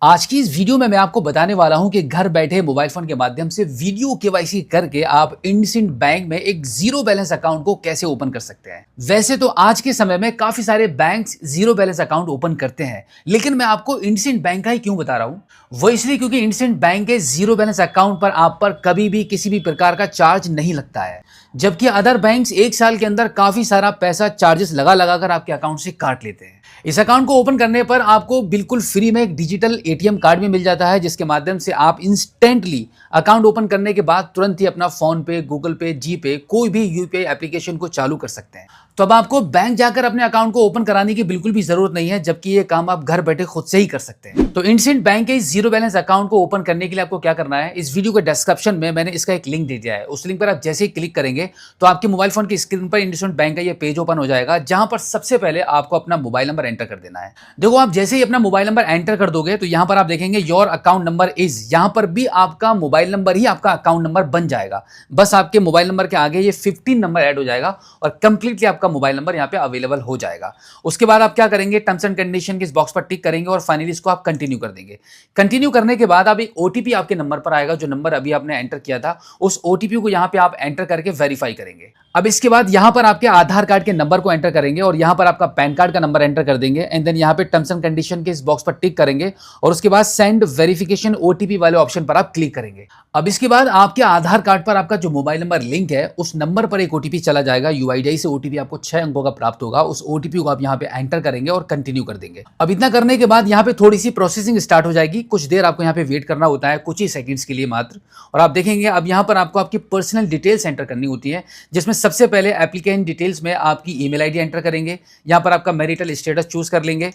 आज की इस वीडियो में मैं आपको बताने वाला हूं कि घर बैठे मोबाइल फोन के माध्यम से वीडियो केवाईसी करके आप इंडसइंड बैंक में एक जीरो बैलेंस अकाउंट को कैसे ओपन कर सकते हैं। वैसे तो आज के समय में काफी सारे banks zero balance account open करते हैं, लेकिन मैं आपको इंडसइंड बैंक का ही क्यों बता रहा हूं, वो इसलिए क्योंकि इंडसइंड बैंक के जीरो बैलेंस अकाउंट पर आप पर कभी भी किसी भी प्रकार का चार्ज नहीं लगता है, जबकि अदर बैंक्स एक साल के अंदर काफी सारा पैसा चार्जेस लगा लगाकर आपके अकाउंट से काट लेते हैं। इस अकाउंट को ओपन करने पर आपको बिल्कुल फ्री में एक डिजिटल एटीएम कार्ड भी मिल जाता है, जिसके माध्यम से आप इंस्टेंटली अकाउंट ओपन करने के बाद तुरंत ही अपना फोन पे, गूगल पे, जी पे, कोई भी यूपीआई एप्लीकेशन को चालू कर सकते हैं। तो अब आपको बैंक जाकर अपने अकाउंट को ओपन कराने की बिल्कुल भी जरूरत नहीं है, जबकि ये काम आप घर बैठे खुद से ही कर सकते हैं। तो इंडसइंड बैंक के जीरो बैलेंस अकाउंट को ओपन करने के लिए आपको क्या करना है, इस वीडियो के डिस्क्रिप्शन में मैंने इसका एक लिंक दे दिया है। उस लिंक पर आप जैसे ही क्लिक करेंगे तो आपके मोबाइल फोन की स्क्रीन पर इंडसइंड बैंक का ये पेज ओपन हो जाएगा, जहां पर सबसे पहले आपको अपना मोबाइल नंबर एंटर कर देना है। देखो, आप जैसे ही अपना मोबाइल नंबर एंटर कर दोगे तो यहां पर आप देखेंगे योर अकाउंट नंबर इज, यहां पर भी आपका मोबाइल नंबर ही आपका अकाउंट नंबर बन जाएगा। बस आपके मोबाइल नंबर के आगे ये 15 नंबर ऐड हो जाएगा और कंप्लीटली आपका मोबाइल नंबर यहां पे अवेलेबल हो जाएगा। उसके बाद आप क्या करेंगे, टर्म्स एंड कंडीशन के इस बॉक्स पर टिक करेंगे और फाइनली इसको आप कंटिन्यू कर देंगे। कंटिन्यू करने के बाद आप एक ओटीपी आपके नंबर पर आएगा, जो नंबर अभी आपने एंटर किया था, उस ओटीपी को यहां पे आप एंटर करके वेरीफाई करेंगे। अब इसके बाद यहां पर आपके आधार कार्ड के नंबर को एंटर करेंगे और यहां पर आपका पैन कार्ड का नंबर एंटर कर देंगे एंड देन यहां पे टर्म्स एंड कंडीशन के इस बॉक्स पर टिक करेंगे और उसके बाद सेंड वेरिफिकेशन ओटीपी वाले ऑप्शन पर आप क्लिक करेंगे। अब इसके बाद आपके आधार कार्ड पर आपका जो मोबाइल नंबर लिंक है, उस नंबर पर एक ओटीपी चला जाएगा। यूआईडीआई से ओटीपी आपको 6 अंकों का प्राप्त होगा। उस ओटीपी को आप यहां पे एंटर करेंगे और कंटिन्यू कर देंगे। अब इतना करने के बाद यहां पे थोड़ी सी प्रोसेसिंग स्टार्ट हो जाएगी। कुछ देर आपको यहां पे वेट करना होता है, कुछ ही सेकंड्स के लिए मात्र। और आप देखेंगे अब यहां पर आपको आपकी पर्सनल डिटेल्स एंटर करनी होती है, जिसमें सबसे पहले एप्लीकेंट डिटेल्स में आपकी ईमेल आईडी एंटर करेंगे। यहां पर आपका मैरिटल स्टेटस चूज कर लेंगे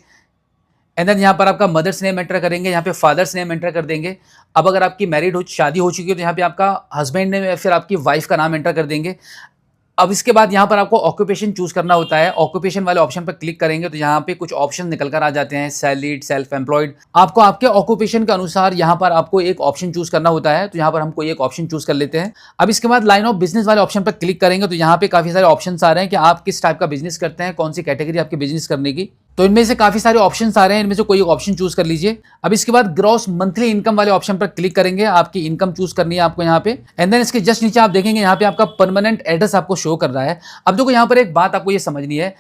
एंड देन यहाँ पर आपका मदर्स नेम एंटर करेंगे, यहाँ पे फादर्स नेम एंटर कर देंगे। अब अगर आपकी मैरिड हो, शादी हो चुकी है, तो यहाँ पे आपका हस्बैंड नेम या फिर आपकी वाइफ का नाम एंटर कर देंगे। अब इसके बाद यहाँ पर आपको ऑक्यूपेशन चूज करना होता है। ऑक्यूपेशन वाले ऑप्शन पर क्लिक करेंगे तो यहाँ पे कुछ ऑप्शन निकल कर आ जाते हैं, सैलरीड, सेल्फ एम्प्लॉयड। आपको आपके ऑक्यूपेशन के अनुसार यहाँ पर आपको एक ऑप्शन चूज करना होता है, तो यहाँ पर हम कोई एक ऑप्शन चूज कर लेते हैं। अब इसके बाद लाइन ऑफ बिजनेस वाले ऑप्शन पर क्लिक करेंगे तो यहाँ पे काफी सारे ऑप्शन आ रहे हैं कि आप किस टाइप का बिजनेस करते हैं, कौन सी कैटेगरी आपकी बिजनेस करने की। तो इनमें से काफी सारे ऑप्शंस आ रहे हैं, इनमें से कोई एक ऑप्शन चूज कर लीजिए। अब इसके बाद ग्रॉस मंथली इनकम वाले ऑप्शन पर क्लिक करेंगे। आपकी इनकम चूज करनी है आपको यहाँ पे एंड देन इसके जस्ट नीचे आप देखेंगे यहाँ पे आपका परमानेंट एड्रेस आपको शो कर रहा है। अब देखो, यहाँ पर एक बात आपको ये समझनी है,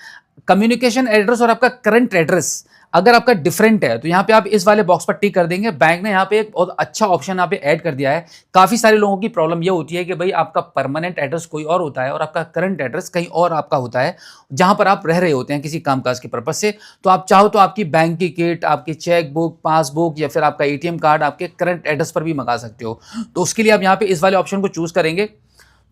कम्युनिकेशन एड्रेस और आपका करंट एड्रेस अगर आपका डिफरेंट है तो यहाँ पे आप इस वाले बॉक्स पर टिक कर देंगे। बैंक ने यहाँ पे एक बहुत अच्छा ऑप्शन यहाँ पे ऐड कर दिया है। काफी सारे लोगों की प्रॉब्लम ये होती है कि भाई आपका परमानेंट एड्रेस कोई और होता है और आपका करंट एड्रेस कहीं और आपका होता है, जहां पर आप रह रहे होते हैं किसी कामकाज के पर्पज से। तो आप चाहो तो आपकी बैंक की किट, आपकी चेक बुक, पासबुक या फिर आपका एटीएम कार्ड आपके करंट एड्रेस पर भी मंगा सकते हो। तो उसके लिए आप यहाँ पे इस वाले ऑप्शन को चूज करेंगे।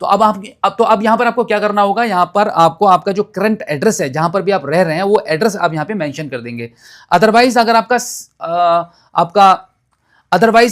तो अब यहाँ पर आपको क्या करना होगा, यहाँ पर आपको आपका जो करंट एड्रेस है, जहां पर भी आप रह रहे हैं, वो एड्रेस आप यहाँ पे मेंशन कर देंगे। अदरवाइज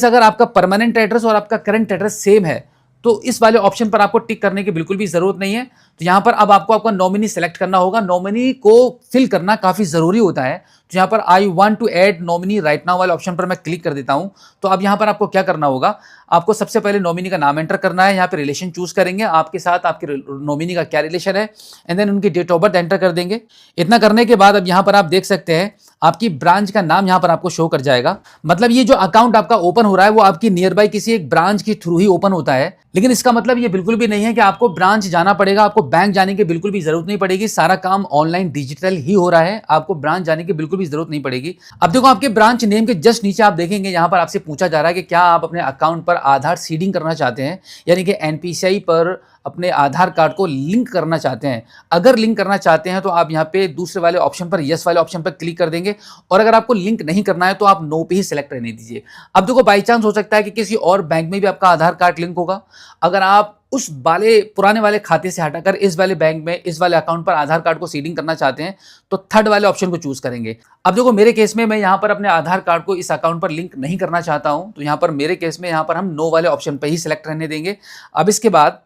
अगर आपका परमानेंट एड्रेस और आपका करंट एड्रेस सेम है तो इस वाले ऑप्शन पर आपको टिक करने की बिल्कुल भी जरूरत नहीं है। तो यहां पर अब आपको आपका नॉमिनी सेलेक्ट करना होगा। नॉमिनी को फिल करना काफी जरूरी होता है। तो यहां पर I want to add nominee right now वाले ऑप्शन पर मैं क्लिक कर देता हूं। तो अब यहां पर आपको क्या करना होगा, आपको सबसे पहले नॉमिनी का नाम एंटर करना है। यहाँ पे रिलेशन चूज करेंगे, आपके साथ आपके नॉमिनी का क्या रिलेशन है एंड देन उनकी डेट ऑफ बर्थ एंटर कर देंगे। इतना करने के बाद अब यहाँ पर आप देख सकते हैं आपकी ब्रांच का नाम यहाँ पर आपको शो कर जाएगा। मतलब ये जो अकाउंट आपका ओपन हो रहा है वो आपकी नियर बाय किसी एक ब्रांच के थ्रू ही ओपन होता है, लेकिन इसका मतलब ये बिल्कुल भी नहीं है कि आपको ब्रांच जाना पड़ेगा। आपको बैंक जाने की बिल्कुल भी जरूरत नहीं पड़ेगी। सारा काम ऑनलाइन डिजिटल ही हो रहा है, आपको ब्रांच जाने की बिल्कुल भी जरूरत नहीं पड़ेगी। अब देखो, आपके ब्रांच नेम के जस्ट नीचे आप देखेंगे यहाँ पर आपसे पूछा जा रहा है कि क्या आप अपने अकाउंट पर आधार सीडिंग करना चाहते हैं, यानी कि एनपीसीआई पर अपने आधार कार्ड को लिंक करना चाहते हैं। अगर लिंक करना चाहते हैं तो आप यहाँ पे दूसरे वाले ऑप्शन पर, यस वाले ऑप्शन पर क्लिक कर देंगे और अगर आपको लिंक नहीं करना है तो आप नो पे ही सिलेक्ट रहने दीजिए। अब देखो, बाई चांस हो सकता है कि किसी और बैंक में भी आपका आधार कार्ड लिंक होगा। अगर आप उस वाले पुराने वाले खाते से हटाकर इस वाले बैंक में, इस वाले अकाउंट पर आधार कार्ड को सीडिंग करना चाहते हैं तो थर्ड वाले ऑप्शन को चूज करेंगे। अब देखो, मेरे केस में मैं यहाँ पर अपने आधार कार्ड को इस अकाउंट पर लिंक नहीं करना चाहता हूं, तो यहाँ पर मेरे केस में यहाँ पर हम नो वाले ऑप्शन पर ही सिलेक्ट रहने देंगे। अब इसके बाद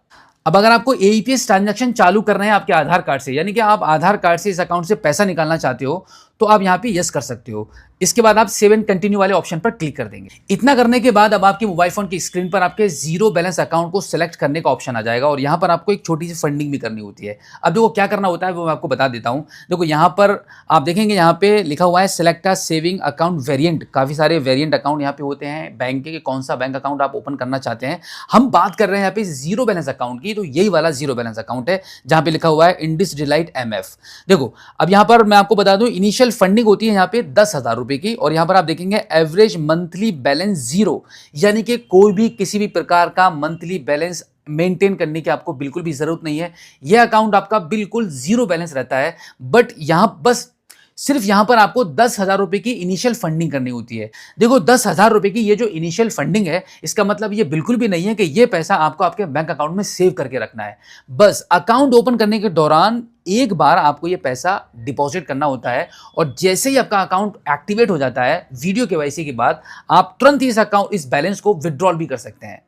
अब अगर आपको एईपीएस ट्रांजैक्शन चालू करना है आपके आधार कार्ड से, यानी कि आप आधार कार्ड से इस अकाउंट से पैसा निकालना चाहते हो, तो आप यहाँ पे यस कर सकते हो। इसके बाद आप सेव एंड कंटिन्यू वाले ऑप्शन पर क्लिक कर देंगे। इतना करने के बाद अब आपके मोबाइल फोन की स्क्रीन पर आपके जीरो बैलेंस अकाउंट को सिलेक्ट करने का ऑप्शन आ जाएगा और यहां पर आपको एक छोटी सी फंडिंग भी करनी होती है। अब देखो क्या करना होता है वो मैं आपको बता देता हूं। देखो यहां पर आप देखेंगे यहां पे लिखा हुआ है select a saving account variant. काफी सारे वेरिएंट अकाउंट यहां पे होते हैं बैंक के, कौन सा बैंक अकाउंट आप ओपन करना चाहते हैं। हम बात कर रहे हैं यहाँ पे जीरो बैलेंस अकाउंट की, तो यही वाला जीरो बैलेंस अकाउंट है जहां पे लिखा हुआ है इंडस डिलाइट MF। देखो अब यहां पर मैं आपको बता दूं इनिशियल फंडिंग होती है यहाँ पे 10,000 रुपए की और यहां पर आप देखेंगे एवरेज मंथली बैलेंस जीरो, यानी कि कोई भी किसी भी प्रकार का मंथली बैलेंस मेंटेन करने की आपको बिल्कुल भी जरूरत नहीं है। यह अकाउंट आपका बिल्कुल जीरो बैलेंस रहता है। बट यहां बस सिर्फ यहां पर आपको 10,000 रुपए की इनिशियल फंडिंग करनी होती है। देखो 10,000 रुपए की ये जो इनिशियल फंडिंग है, इसका मतलब ये बिल्कुल भी नहीं है कि ये पैसा आपको आपके बैंक अकाउंट में सेव करके रखना है। बस अकाउंट ओपन करने के दौरान एक बार आपको ये पैसा डिपॉजिट करना होता है और जैसे ही आपका अकाउंट एक्टिवेट हो जाता है वीडियो केवाईसी के बाद, आप तुरंत इस बैलेंस को विड्रॉल भी कर सकते हैं।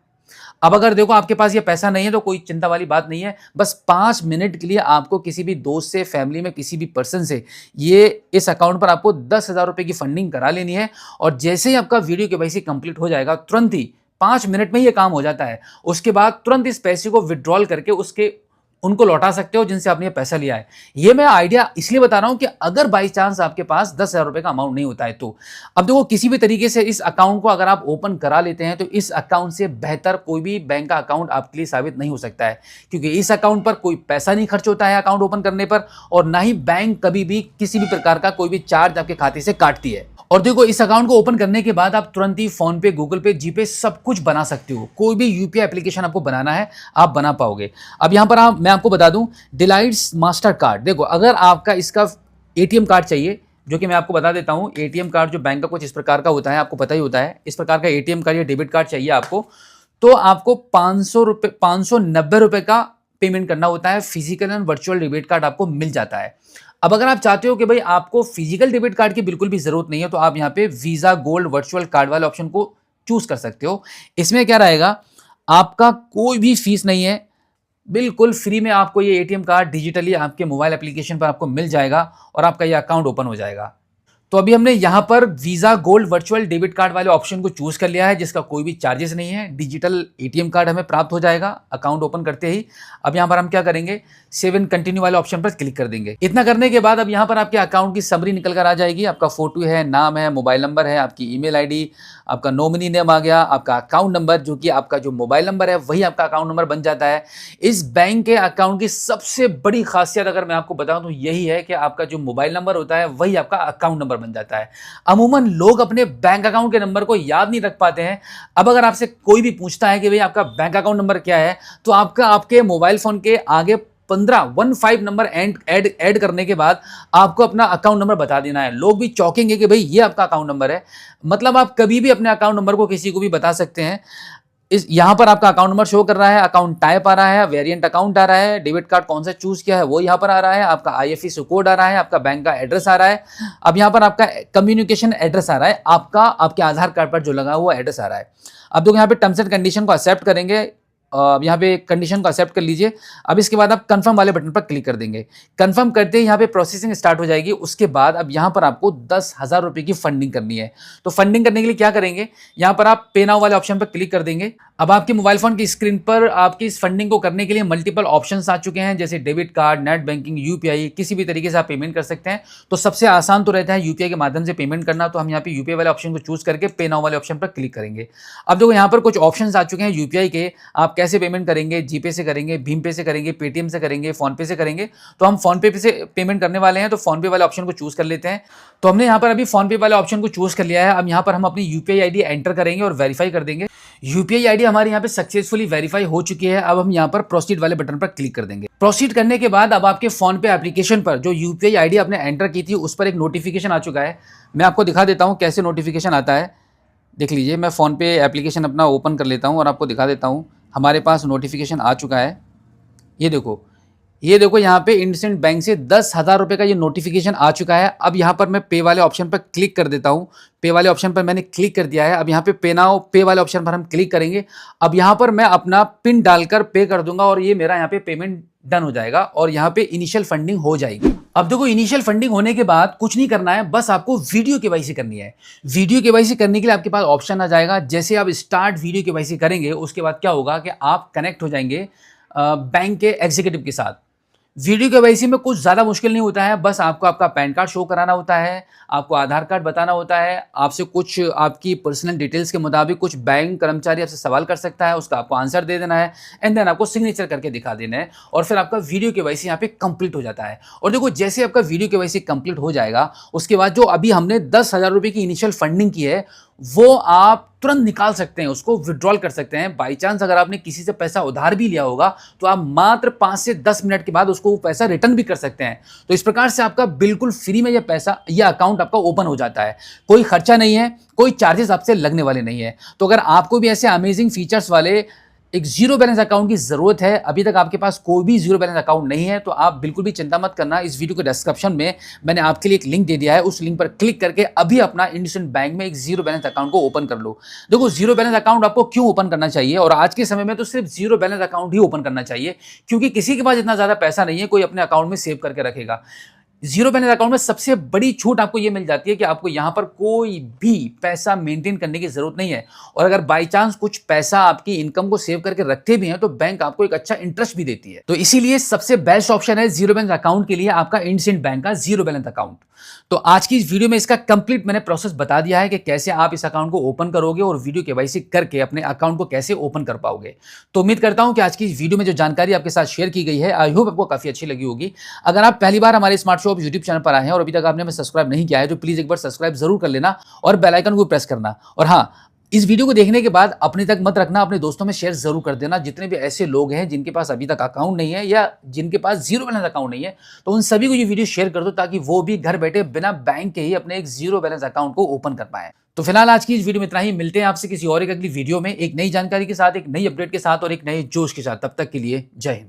अब अगर देखो आपके पास ये पैसा नहीं है तो कोई चिंता वाली बात नहीं है। बस 5 मिनट के लिए आपको किसी भी दोस्त से, फैमिली में किसी भी पर्सन से ये इस अकाउंट पर आपको 10,000 रुपए की फंडिंग करा लेनी है और जैसे ही आपका वीडियो केवाईसी कंप्लीट हो जाएगा, तुरंत ही 5 मिनट में ये काम हो जाता है। उसके बाद तुरंत इस पैसे को विड्रॉल करके उनको लौटा सकते हो जिनसे आपने पैसा लिया है। ये मैं आइडिया इसलिए बता रहा हूं कि अगर बाई चांस आपके पास 10,000 रुपए का अमाउंट नहीं होता है तो अब देखो किसी भी तरीके से इस अकाउंट को अगर आप ओपन करा लेते हैं तो इस अकाउंट से बेहतर कोई भी बैंक का अकाउंट आपके लिए साबित नहीं हो सकता है, क्योंकि इस अकाउंट पर कोई पैसा नहीं खर्च होता है अकाउंट ओपन करने पर और ना ही बैंक कभी भी किसी भी प्रकार का कोई भी चार्ज आपके खाते से काटती है। और देखो इस अकाउंट को ओपन करने के बाद आप तुरंत ही फोन पे, गूगल पे, जीपे सब कुछ बना सकते हो। कोई भी यूपीआई एप्लीकेशन आपको बनाना है आप बना पाओगे। अब यहां पर मैं आपको बता दूं डिलाइट्स मास्टर कार्ड। देखो अगर आपका इसका एटीएम कार्ड चाहिए, जो कि मैं आपको बता देता हूं, एटीएम कार्ड जो बैंक का कुछ इस प्रकार का होता है, आपको पता ही होता है, इस प्रकार का एटीएम कार्ड या डेबिट कार्ड चाहिए आपको, तो आपको 590 रुपए का पेमेंट करना होता है। Physical and virtual debit card आपको मिल जाता है। अब अगर आप चाहते हो कि भाई आपको फिजिकल डेबिट कार्ड की बिल्कुल भी जरूरत नहीं है तो आप यहाँ पे वीजा गोल्ड वर्चुअल कार्ड वाले ऑप्शन को चूज कर सकते हो। इसमें क्या रहेगा, आपका कोई भी फीस नहीं है, बिल्कुल फ्री में आपको ये एटीएम कार्ड डिजिटली आपके मोबाइल एप्लीकेशन पर आपको मिल जाएगा और आपका ये अकाउंट ओपन हो जाएगा। तो अभी हमने यहां पर visa gold virtual debit card वाले ऑप्शन को चूज कर लिया है, जिसका कोई भी चार्जेस नहीं है। डिजिटल एटीएम कार्ड हमें प्राप्त हो जाएगा अकाउंट ओपन करते ही। अब यहां पर हम क्या करेंगे, सेव एंड कंटिन्यू वाले ऑप्शन पर क्लिक कर देंगे। इतना करने के बाद अब यहां पर आपके अकाउंट की समरी निकल कर आ जाएगी। आपका फोटो है, नाम है, मोबाइल नंबर है, आपकी ईमेल आईडी, आपका नॉमिनी नेम आ गया, आपका अकाउंट नंबर जो कि आपका जो मोबाइल नंबर है वही आपका अकाउंट नंबर बन जाता है। इस बैंक के अकाउंट की सबसे बड़ी खासियत अगर मैं आपको बताऊं तो यही है कि आपका जो मोबाइल नंबर होता है वही आपका अकाउंट नंबर बन जाता है। अमूमन लोग अपने बैंक अकाउंट के नंबर को याद नहीं रख पाते हैं। अब अगर आपसे कोई भी पूछता है कि भाई आपका बैंक अकाउंट नंबर क्या है, तो आपके मोबाइल फोन के आगे 15 नंबर ऐड करने के बाद आपको अपना अकाउंट नंबर बता देना है। लोग भी चौंकेंगे कि भाई ये आपका अकाउंट नंबर है। मतलब आप कभी भी अपने अकाउंट नंबर को किसी को भी बता सकते हैं। यहां पर आपका अकाउंट नंबर शो कर रहा है, अकाउंट टाइप आ रहा है, वेरिएंट अकाउंट आ रहा है, डेबिट कार्ड कौन सा चूज किया है वो यहां पर आ रहा है, आपका आईएफएससी कोड आ रहा है, आपका बैंक का एड्रेस आ रहा है। अब यहां पर आपका कम्युनिकेशन एड्रेस आ रहा है, आपके आधार कार्ड पर जो लगा हुआ एड्रेस आ रहा है। अब देखो यहाँ पे टर्म्स एंड कंडीशन को एक्सेप्ट करेंगे। अब यहाँ पे कंडीशन को एक्सेप्ट कर लीजिए। अब इसके बाद आप कंफर्म वाले बटन पर क्लिक कर देंगे। कंफर्म करते ही यहाँ पे प्रोसेसिंग स्टार्ट हो जाएगी। उसके बाद अब यहाँ पर आपको 10,000 रुपए की फंडिंग करनी है। तो फंडिंग करने के लिए क्या करेंगे, यहाँ पर आप पे नाउ वाले ऑप्शन पर क्लिक कर देंगे। अब आपके मोबाइल फोन की स्क्रीन पर आपकी इस फंडिंग को करने के लिए मल्टीपल ऑप्शंस आ चुके हैं, जैसे debit card, net banking, UPI, किसी भी तरीके से आप पेमेंट कर सकते हैं। तो सबसे आसान तो रहता है यूपीआई के माध्यम से पेमेंट करना। तो हम यहाँ पे यूपीआई वाले ऑप्शन को चूज करके पे नाउ वाले ऑप्शन पर क्लिक करेंगे। अब देखो यहाँ पर कुछ ऑप्शंस आ चुके हैं यूपीआई के, आप कैसे पेमेंट करेंगे, जीपे से करेंगे, भीम पे से करेंगे, पेटीएम से करेंगे, फोन पे से करेंगे। तो हम फोन पे से पेमेंट करने वाले हैं, तो फोन पे वाले ऑप्शन को चूज कर लेते हैं। तो हमने यहाँ पर अभी फोन पे वाले ऑप्शन को चूज कर लिया है। अब यहाँ पर हम अपनी यूपीआई आईडी एंटर करेंगे और वेरीफाई कर देंगे। यूपीआई आईडी हमारे यहाँ पे सक्सेसफुली वेरीफाई हो चुकी है। अब हम यहाँ पर प्रोसीड वाले बटन पर क्लिक कर देंगे। प्रोसीड करने के बाद अब आपके फोन पे एप्लीकेशन पर जो यूपीआई आईडी आपने एंटर की थी उस पर एक नोटिफिकेशन आ चुका है। मैं आपको दिखा देता हूँ कैसे नोटिफिकेशन आता है। देख लीजिए, मैं फोन पे एप्लीकेशन अपना ओपन कर लेता हूँ और आपको दिखा देता हूँ। हमारे पास नोटिफिकेशन आ चुका है। ये देखो यहाँ पे इंडसइंड बैंक से 10,000 रुपए का ये नोटिफिकेशन आ चुका है। अब यहाँ पर मैं पे वाले ऑप्शन पर क्लिक कर देता हूँ। पे वाले ऑप्शन पर मैंने क्लिक कर दिया है। अब यहाँ पे पे नाउ पे वाले ऑप्शन पर हम क्लिक करेंगे। अब यहाँ पर मैं अपना पिन डालकर पे कर दूंगा और ये मेरा यहाँ पे पेमेंट डन हो जाएगा और यहाँ पे इनिशियल फंडिंग हो जाएगी। अब देखो, इनिशियल फंडिंग होने के बाद कुछ नहीं करना है, बस आपको वीडियो केवाईसी करनी है। वीडियो केवाईसी करने के लिए आपके पास ऑप्शन आ जाएगा। जैसे आप स्टार्ट वीडियो केवाईसी करेंगे, उसके बाद क्या होगा कि आप कनेक्ट हो जाएंगे बैंक के एग्जीक्यूटिव के साथ। वीडियो केवाईसी में कुछ ज़्यादा मुश्किल नहीं होता है, बस आपको आपका पैन कार्ड शो कराना होता है, आपको आधार कार्ड बताना होता है, आपसे कुछ आपकी पर्सनल डिटेल्स के मुताबिक कुछ बैंक कर्मचारी आपसे सवाल कर सकता है, उसका आपको आंसर दे देना है, एंड देन आपको सिग्नेचर करके दिखा देना है, और फिर आपका वीडियो केवाईसी यहाँ पे कंप्लीट हो जाता है। और देखो, जैसे आपका वीडियो केवाईसी कंप्लीट हो जाएगा, उसके बाद जो अभी हमने 10,000 रुपये की इनिशियल फंडिंग की है, वो आप तुरंत निकाल सकते हैं, उसको विड्रॉल कर सकते हैं। बाई चांस अगर आपने किसी से पैसा उधार भी लिया होगा, तो आप मात्र 5 से 10 मिनट के बाद उसको वो पैसा रिटर्न भी कर सकते हैं। तो इस प्रकार से आपका बिल्कुल फ्री में ये अकाउंट आपका ओपन हो जाता है। कोई खर्चा नहीं है, कोई चार्जेस आपसे लगने वाले नहीं है। तो अगर आपको भी ऐसे अमेजिंग फीचर्स वाले एक जीरो बैलेंस अकाउंट की जरूरत है, अभी तक आपके पास कोई भी जीरो बैलेंस अकाउंट नहीं है, तो आप बिल्कुल भी चिंता मत करना। इस वीडियो के डिस्क्रिप्शन में मैंने आपके लिए एक लिंक दे दिया है, उस लिंक पर क्लिक करके अभी अपना इंडसइंड बैंक में एक जीरो बैलेंस अकाउंट को ओपन कर लो। देखो, जीरो बैलेंस अकाउंट आपको क्यों ओपन करना चाहिए, और आज के समय में तो सिर्फ जीरो बैलेंस अकाउंट ही ओपन करना चाहिए, क्योंकि किसी के पास इतना ज्यादा पैसा नहीं है कोई अपने अकाउंट में सेव करके रखेगा। जीरो बैलेंस अकाउंट में सबसे बड़ी छूट आपको यह मिल जाती है कि आपको यहां पर कोई भी पैसा मेंटेन करने की जरूरत नहीं है, और अगर बाई चांस कुछ पैसा आपकी इनकम को सेव करके रखते भी हैं, तो बैंक आपको एक अच्छा इंटरेस्ट भी देती है। तो इसीलिए सबसे बेस्ट ऑप्शन है जीरो बैलेंस अकाउंट के लिए आपका इंडसइंड बैंक का जीरो बैलेंस अकाउंट। तो आज की इस वीडियो में इसका कंप्लीट मैंने प्रोसेस बता दिया है कि कैसे आप इस अकाउंट को ओपन करोगे और वीडियो केवाईसी करके अपने अकाउंट को कैसे ओपन कर पाओगे। तो उम्मीद करता हूं कि आज की इस वीडियो में जो जानकारी आपके साथ शेयर की गई है, आई होप आपको काफी अच्छी लगी होगी। अगर आप पहली बार हमारे स्मार्ट शॉप यूट्यूब चैनल पर आए हैं और अभी तक आपने हमें सब्सक्राइब नहीं किया है, तो प्लीज एक बार सब्सक्राइब जरूर कर लेना और बेल आइकन को प्रेस करना। और हाँ, इस वीडियो को देखने के बाद अपने तक मत रखना, अपने दोस्तों में शेयर जरूर कर देना। जितने भी ऐसे लोग हैं जिनके पास अभी तक अकाउंट नहीं है या जिनके पास जीरो बैलेंस अकाउंट नहीं है, तो उन सभी को ये वीडियो शेयर कर दो, ताकि वो भी घर बैठे बिना बैंक के ही अपने एक जीरो बैलेंस अकाउंट को ओपन कर पाए। तो फिलहाल आज की इस वीडियो में इतना ही। मिलते हैं आपसे किसी और एक अगली वीडियो में, एक नई जानकारी के साथ, एक नई अपडेट के साथ और एक नए जोश के साथ। तब तक के लिए जय हिंद।